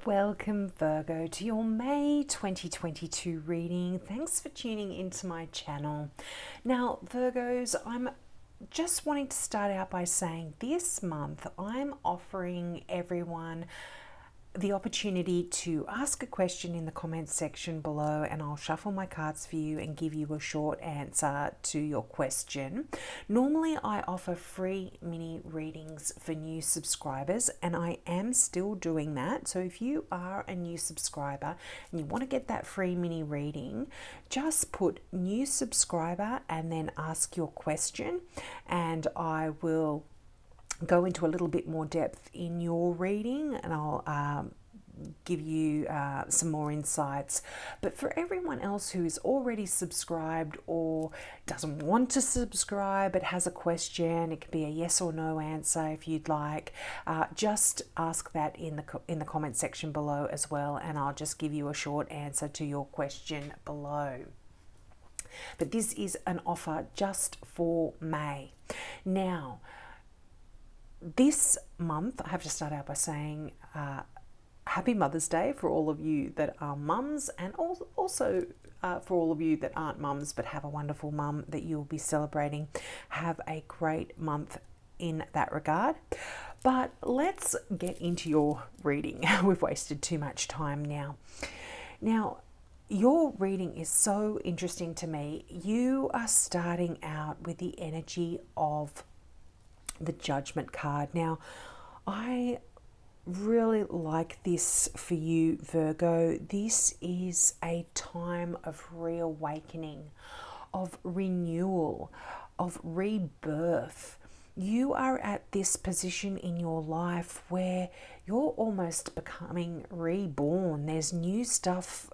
Welcome, Virgo, to your May 2022 reading. Thanks for tuning into my channel. Now, Virgos, I'm just wanting to start out by saying this month I'm offering everyone the opportunity to ask a question in the comments section below, and I'll shuffle my cards for you and give you a short answer to your question. Normally I offer free mini readings for new subscribers, and I am still doing that. So if you are a new subscriber and you want to get that free mini reading, just put new subscriber and then ask your question, and I will go into a little bit more depth in your reading, and I'll give you some more insights. But for everyone else who is already subscribed or doesn't want to subscribe but has a question, it can be a yes or no answer if you'd like, just ask that in the comment section below as well, and I'll just give you a short answer to your question below. But this is an offer just for May. Now, this month, I have to start out by saying Happy Mother's Day for all of you that are mums, and also for all of you that aren't mums but have a wonderful mum that you'll be celebrating. Have a great month in that regard. But let's get into your reading. We've wasted too much time now. Now, your reading is so interesting to me. You are starting out with the energy of the Judgment card. Now, I really like this for you, Virgo. This is a time of reawakening, of renewal, of rebirth. You are at this position in your life where you're almost becoming reborn. There's new stuff.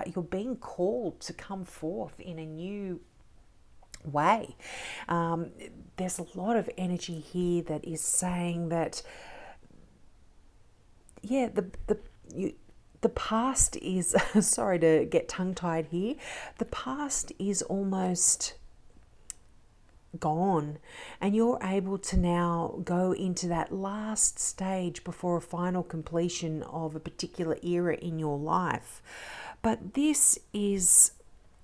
You're being called to come forth in a new way. There's a lot of energy here that is saying that, yeah, the past is, sorry to get tongue-tied here, the past is almost gone, and you're able to now go into that last stage before a final completion of a particular era in your life. But this is,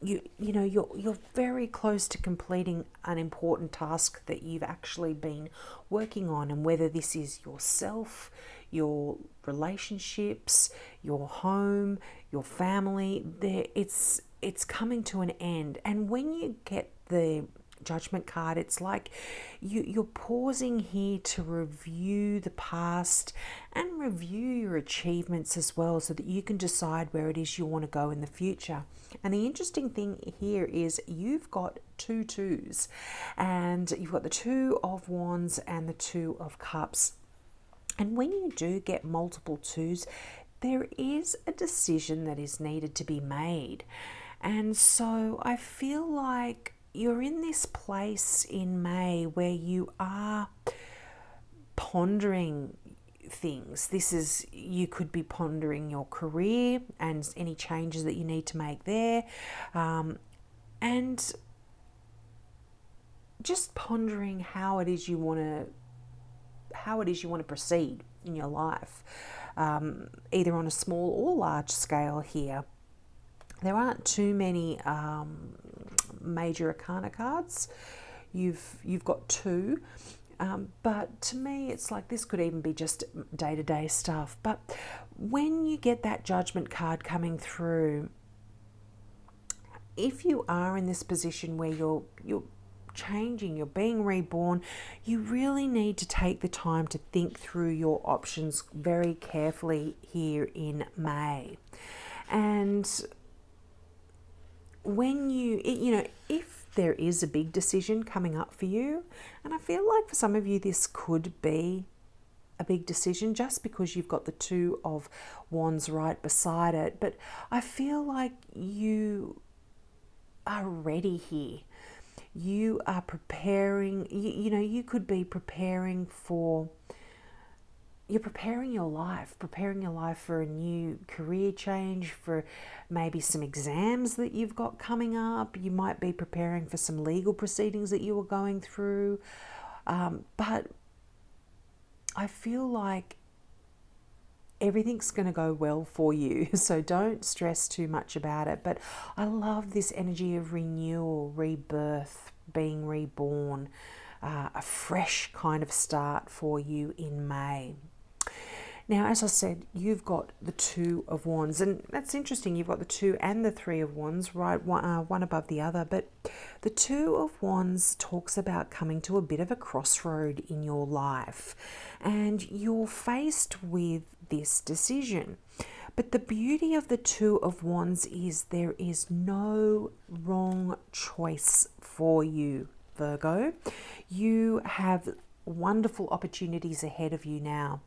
you're very close to completing an important task that you've actually been working on, and whether this is yourself, your relationships, your home, your family, it's coming to an end. And when you get the Judgment card, it's like you're pausing here to review the past and review your achievements as well, so that you can decide where it is you want to go in the future. And the interesting thing here is you've got two twos, and you've got the Two of Wands and the Two of Cups. And when you do get multiple twos, there is a decision that is needed to be made. And so I feel like you're in this place in May where you are pondering things. You could be pondering your career and any changes that you need to make there, and just pondering how it is you want to proceed in your life, either on a small or large scale here. There aren't too many major arcana cards. You've got two, but to me it's like this could even be just day-to-day stuff. But when you get that Judgment card coming through, if you are in this position where you're changing, you're being reborn, you really need to take the time to think through your options very carefully here in May. And when if there is a big decision coming up for you, and I feel like for some of you this could be a big decision just because you've got the Two of Wands right beside it, but I feel like you are ready here. You are preparing, you could be preparing you're preparing your life for a new career change, for maybe some exams that you've got coming up. You might be preparing for some legal proceedings that you were going through. But I feel like everything's going to go well for you. So don't stress too much about it. But I love this energy of renewal, rebirth, being reborn, a fresh kind of start for you in May. Now, as I said, you've got the Two of Wands, and that's interesting. You've got the Two and the Three of Wands, right? One above the other. But the Two of Wands talks about coming to a bit of a crossroad in your life, and you're faced with this decision. But the beauty of the Two of Wands is there is no wrong choice for you, Virgo. You have wonderful opportunities ahead of you now.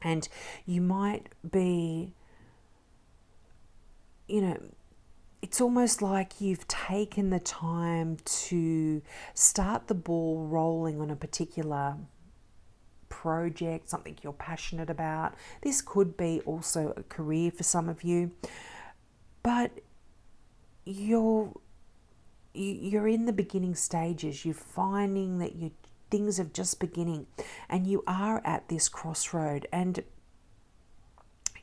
And you might be, it's almost like you've taken the time to start the ball rolling on a particular project, something you're passionate about. This could be also a career for some of you, but you're in the beginning stages. You're finding that things are just beginning, and you are at this crossroad, and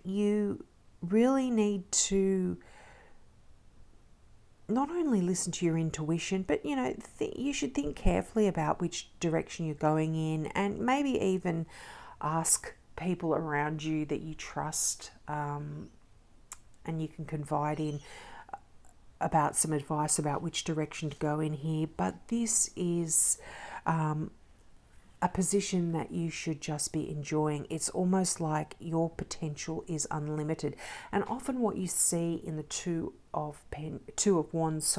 you really need to not only listen to your intuition, but you should think carefully about which direction you're going in, and maybe even ask people around you that you trust and you can confide in about some advice about which direction to go in here. But this is a position that you should just be enjoying. It's almost like your potential is unlimited. And often what you see in the Two of Wands,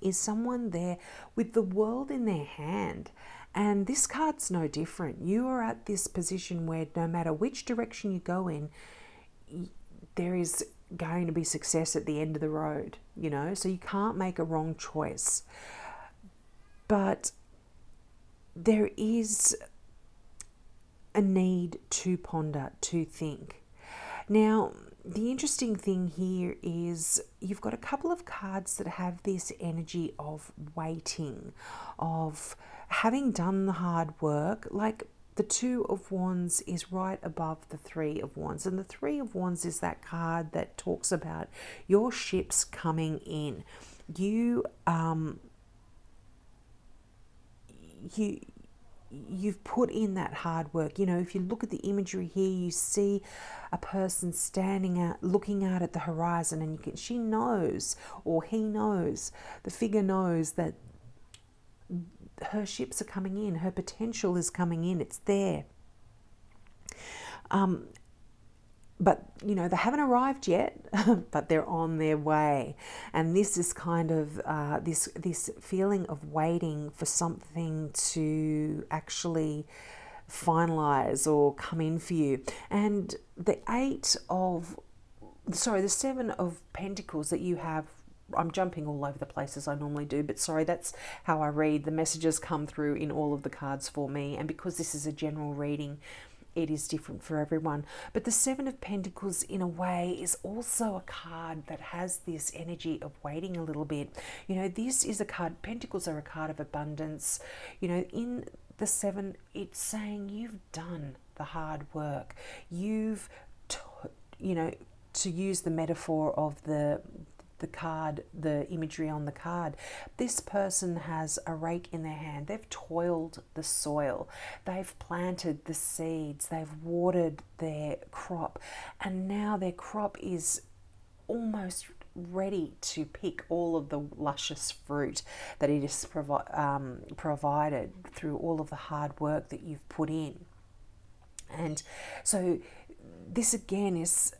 is someone there with the world in their hand. And this card's no different. You are at this position where no matter which direction you go in, there is going to be success at the end of the road, so you can't make a wrong choice. But there is a need to ponder, to think. Now, the interesting thing here is you've got a couple of cards that have this energy of waiting, of having done the hard work. Like the Two of Wands is right above the Three of Wands, and the Three of Wands is that card that talks about your ships coming in. You've put in that hard work. If you look at the imagery here, you see a person standing out, looking out at the horizon, and she knows, or he knows, the figure knows that her ships are coming in, her potential is coming in, it's there. But, they haven't arrived yet, but they're on their way. And this is kind of this feeling of waiting for something to actually finalize or come in for you. And the Seven of Pentacles that you have, I'm jumping all over the place as I normally do, but sorry, that's how I read. The messages come through in all of the cards for me. And because this is a general reading, it is different for everyone. But the Seven of Pentacles, in a way, is also a card that has this energy of waiting a little bit. This is a card, Pentacles are a card of abundance. In the Seven, it's saying you've done the hard work. You've, to use the metaphor of the card, the imagery on the card, this person has a rake in their hand. They've toiled the soil, they've planted the seeds, they've watered their crop, and now their crop is almost ready to pick all of the luscious fruit that it is provided through all of the hard work that you've put in. And so this again is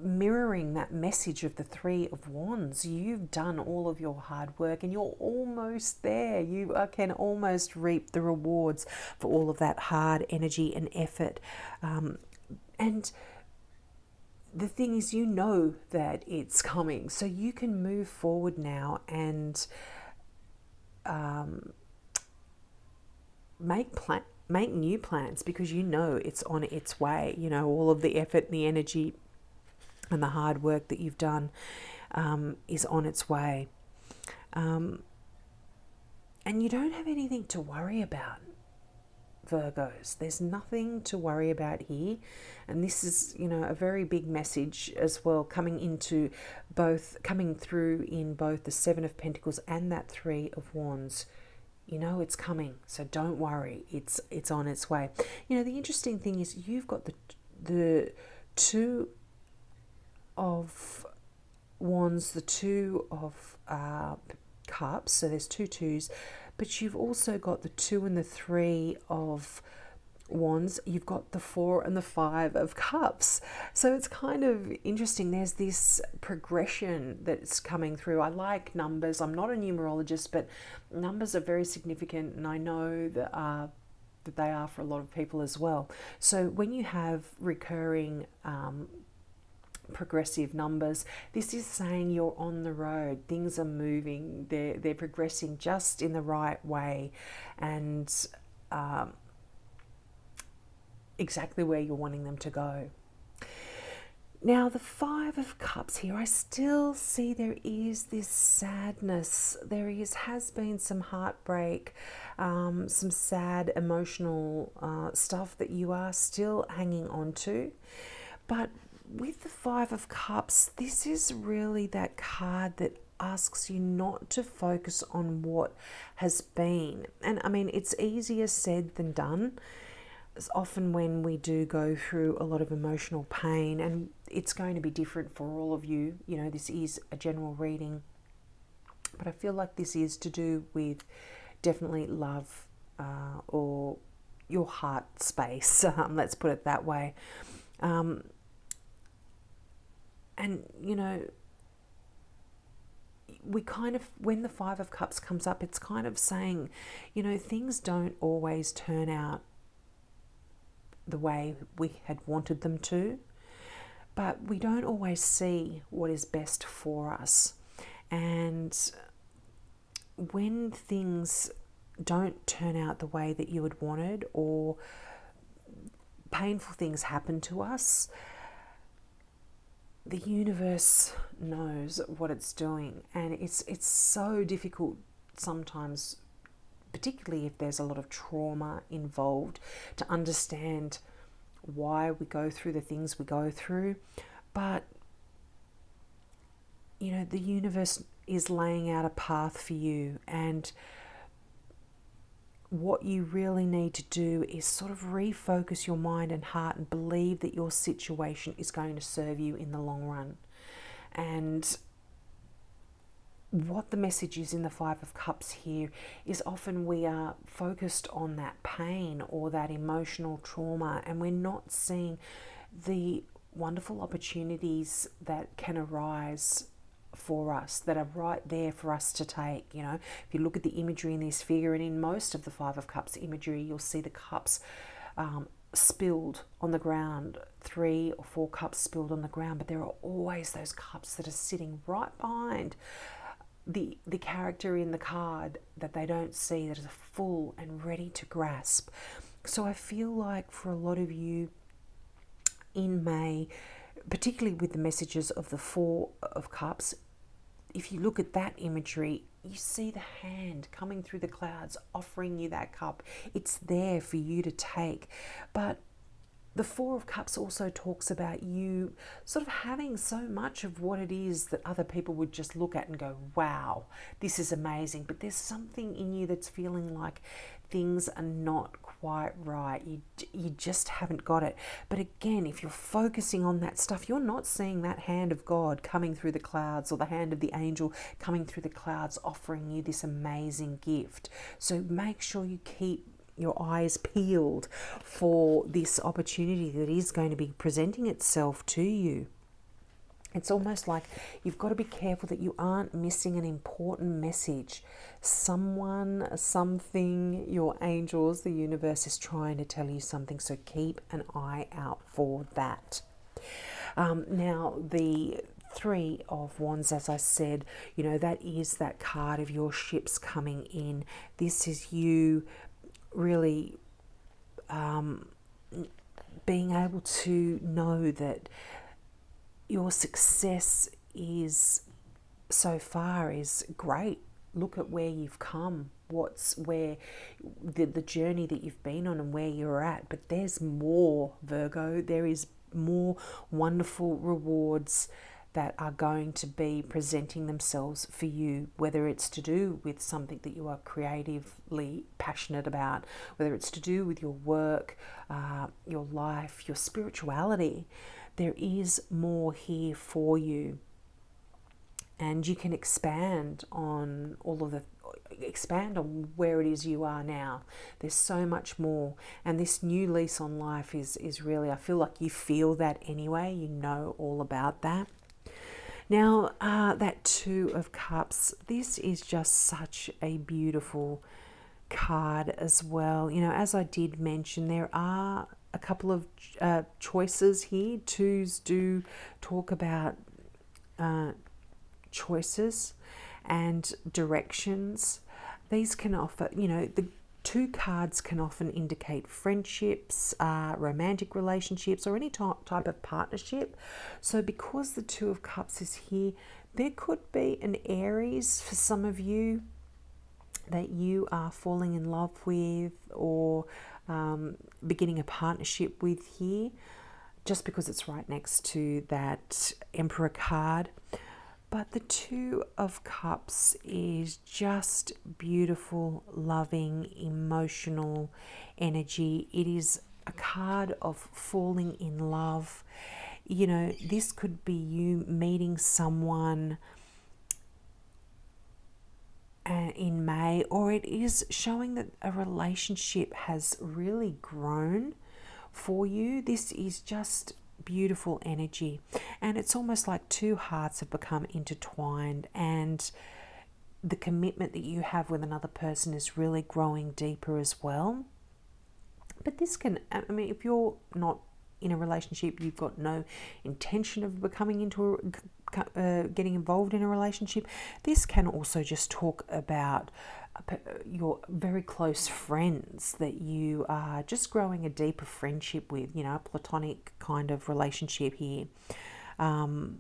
mirroring that message of the Three of Wands. You've done all of your hard work and you're almost there. You can almost reap the rewards for all of that hard energy and effort. And the thing is, that it's coming, so you can move forward now and make new plans, because it's on its way. All of the effort and the energy and the hard work that you've done is on its way. And you don't have anything to worry about, Virgos. There's nothing to worry about here. And this is, a very big message as well, coming through in both the Seven of Pentacles and that Three of Wands. It's coming, so don't worry. It's on its way. The interesting thing is you've got the Two of Wands, the Two of Cups, so there's two twos, but you've also got the Two and the Three of Wands. You've got the Four and the Five of Cups, so it's kind of interesting. There's this progression that's coming through. I like numbers. I'm not a numerologist, but numbers are very significant, and I know that they are for a lot of people as well. So when you have recurring progressive numbers, this is saying you're on the road, things are moving, they're progressing just in the right way, and exactly where you're wanting them to go. Now the Five of Cups here, I still see there is this sadness. Has been some heartbreak, some sad emotional stuff that you are still hanging on to. But with the Five of Cups, this is really that card that asks you not to focus on what has been. And I mean, it's easier said than done. It's often when we do go through a lot of emotional pain, and it's going to be different for all of you. This is a general reading, but I feel like this is to do with definitely love or your heart space. Let's put it that way. And, we kind of, when the Five of Cups comes up, it's kind of saying, things don't always turn out the way we had wanted them to, but we don't always see what is best for us. And when things don't turn out the way that you had wanted, or painful things happen to us, the universe knows what it's doing, and it's so difficult sometimes, particularly if there's a lot of trauma involved, to understand why we go through the things we go through. But the universe is laying out a path for you, and what you really need to do is sort of refocus your mind and heart and believe that your situation is going to serve you in the long run. And what the message is in the Five of Cups here is often we are focused on that pain or that emotional trauma, and we're not seeing the wonderful opportunities that can arise for us, that are right there for us to take. If you look at the imagery in this figure, and in most of the Five of Cups imagery, you'll see the cups spilled on the ground, 3 or 4 cups spilled on the ground, but there are always those cups that are sitting right behind the character in the card that they don't see, that is full and ready to grasp. So I feel like for a lot of you in May, particularly with the messages of the Four of Cups, if you look at that imagery, you see the hand coming through the clouds offering you that cup. It's there for you to take. But the Four of Cups also talks about you sort of having so much of what it is that other people would just look at and go, wow, this is amazing. But there's something in you that's feeling like things are not quite right. You just haven't got it. But again, if you're focusing on that stuff, you're not seeing that hand of God coming through the clouds, or the hand of the angel coming through the clouds offering you this amazing gift. So make sure you keep your eyes peeled for this opportunity that is going to be presenting itself to you. It's almost like you've got to be careful that you aren't missing an important message. Someone, something, your angels, the universe is trying to tell you something, so keep an eye out for that. Now, the Three of Wands, as I said, that is that card of your ships coming in. This is you really being able to know that your success is so far is great. Look at where you've come. what's where the journey that you've been on and where you're at. But there's more, Virgo. There is more wonderful rewards that are going to be presenting themselves for you, whether it's to do with something that you are creatively passionate about, whether it's to do with your work, your life, your spirituality. There is more here for you. And you can expand on where it is you are now. There's so much more. And this new lease on life is really, I feel like you feel that anyway. You know all about that. Now, that Two of Cups, this is just such a beautiful card as well. You know, as I did mention, there are a couple of choices here. Twos do talk about choices and directions. These can offer, you know, the two cards can often indicate friendships, romantic relationships, or any type of partnership. So because the Two of Cups is here, there could be an Aries for some of you that you are falling in love with or beginning a partnership with here, just because it's right next to that Emperor card. But the Two of Cups is just beautiful, loving, emotional energy. It is a card of falling in love. You know, this could be you meeting someone in May, or it is showing that a relationship has really grown for you. This is just beautiful energy, and it's almost like two hearts have become intertwined, and the commitment that you have with another person is really growing deeper as well. But this can, I mean, if you're not in a relationship, you've got no intention of becoming into getting involved in a relationship, this can also just talk about your very close friends that you are just growing a deeper friendship with, you know, a platonic kind of relationship here. You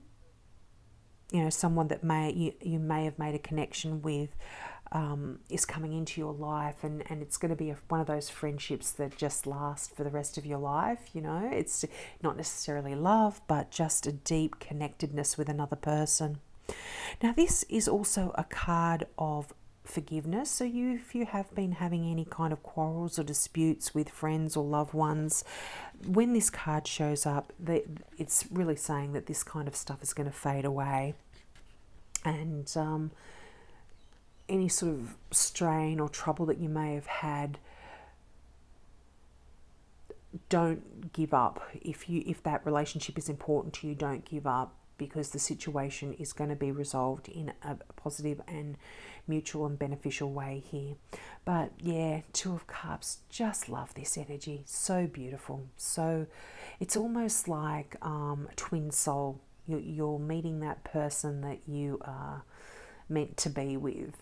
know, someone that you may have made a connection with is coming into your life, and it's going to be one of those friendships that just last for the rest of your life. You know, it's not necessarily love, but just a deep connectedness with another person. Now, this is also a card of forgiveness. So if you have been having any kind of quarrels or disputes with friends or loved ones, when this card shows up, it's really saying that this kind of stuff is going to fade away, and any sort of strain or trouble that you may have had, don't give up. If that relationship is important to you, don't give up, because the situation is going to be resolved in a positive and mutual and beneficial way here. But yeah, Two of Cups, just love this energy. So beautiful. So it's almost like twin soul. You're meeting that person that you are meant to be with.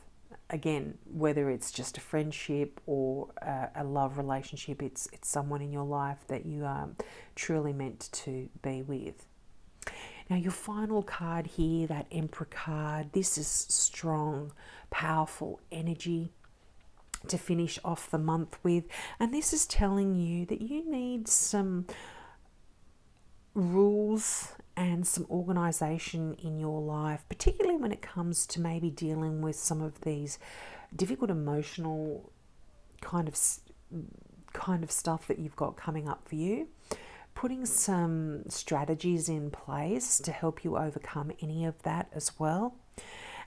Again, whether it's just a friendship or a love relationship, it's someone in your life that you are truly meant to be with. Now, your final card here, that Emperor card, this is strong, powerful energy to finish off the month with. And this is telling you that you need some rules and some organization in your life, particularly when it comes to maybe dealing with some of these difficult emotional kind of stuff that you've got coming up for you. Putting some strategies in place to help you overcome any of that as well.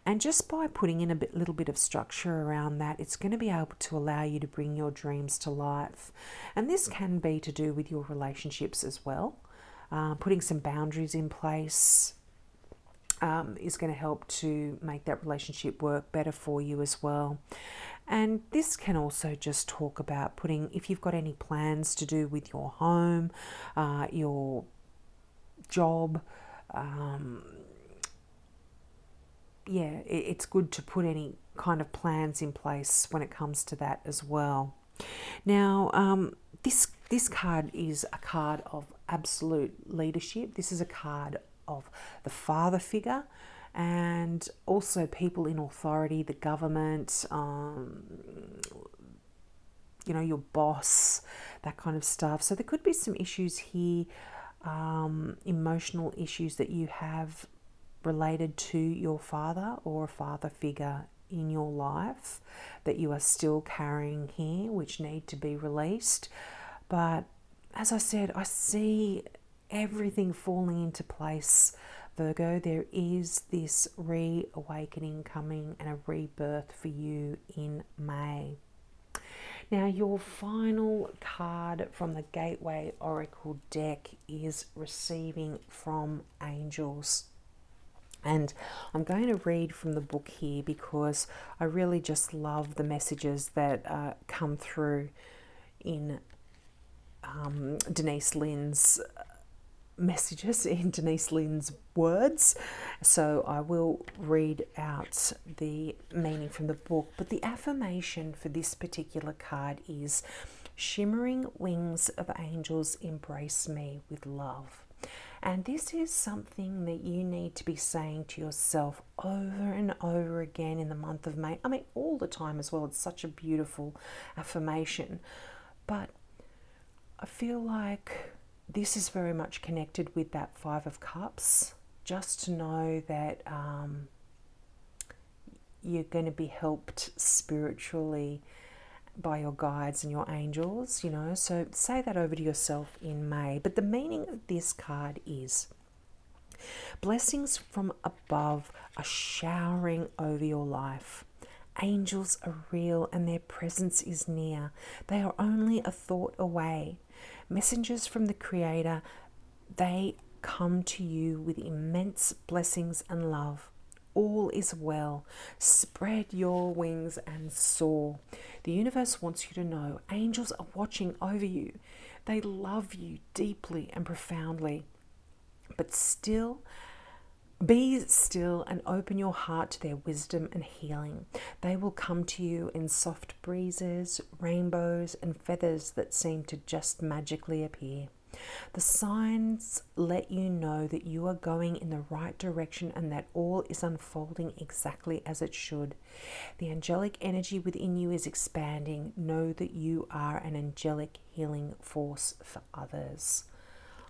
And just by putting in a little bit of structure around that, it's going to be able to allow you to bring your dreams to life. And this can be to do with your relationships as well. Putting some boundaries in place is going to help to make that relationship work better for you as well. And this can also just talk about if you've got any plans to do with your home, your job, it's good to put any kind of plans in place when it comes to that as well. Now, this card is a card of absolute leadership. This is a card of the father figure, and also people in authority, the government, you know, your boss, that kind of stuff. So there could be some issues here, emotional issues that you have related to your father or a father figure in your life that you are still carrying here, which need to be released. But as I said, I see everything falling into place, Virgo. There is this reawakening coming and a rebirth for you in May. Now, your final card from the Gateway Oracle deck is Receiving from Angels. And I'm going to read from the book here because I really just love the messages that come through in Denise Lynn's messages, in Denise Lynn's words. So I will read out the meaning from the book. But the affirmation for this particular card is, shimmering wings of angels embrace me with love. And this is something that you need to be saying to yourself over and over again in the month of May. I mean, all the time as well. It's such a beautiful affirmation. But I feel like this is very much connected with that Five of Cups. Just to know that you're going to be helped spiritually by your guides and your angels, you know. So say that over to yourself in May. But the meaning of this card is, blessings from above are showering over your life. Angels are real and their presence is near. They are only a thought away. Messengers from the Creator, they come to you with immense blessings and love. All is well. Spread your wings and soar. The universe wants you to know angels are watching over you. They love you deeply and profoundly. But still, be still and open your heart to their wisdom and healing. They will come to you in soft breezes, rainbows, and feathers that seem to just magically appear. The signs let you know that you are going in the right direction and that all is unfolding exactly as it should. The angelic energy within you is expanding. Know that you are an angelic healing force for others.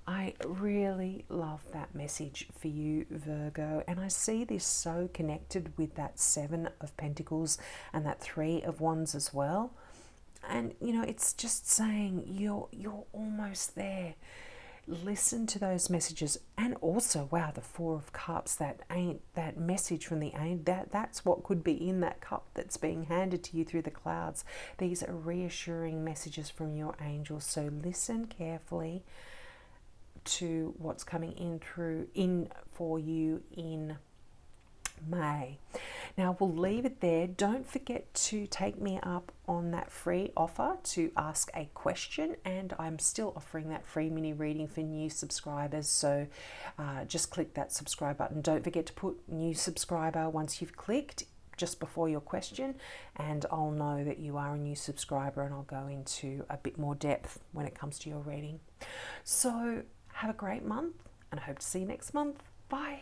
I really love that message for you, Virgo, and I see this so connected with that Seven of Pentacles and that Three of Wands as well. And you know, it's just saying you're almost there. Listen to those messages. And also, wow, the Four of Cups, that message from the angel, that's what could be in that cup that's being handed to you through the clouds. These are reassuring messages from your angels. So listen carefully to what's coming in for you in May. Now we'll leave it there. Don't forget to take me up on that free offer to ask a question, and I'm still offering that free mini reading for new subscribers. So just click that subscribe button. Don't forget to put new subscriber once you've clicked, just before your question, and I'll know that you are a new subscriber, and I'll go into a bit more depth when it comes to your reading. So have a great month, and I hope to see you next month. Bye.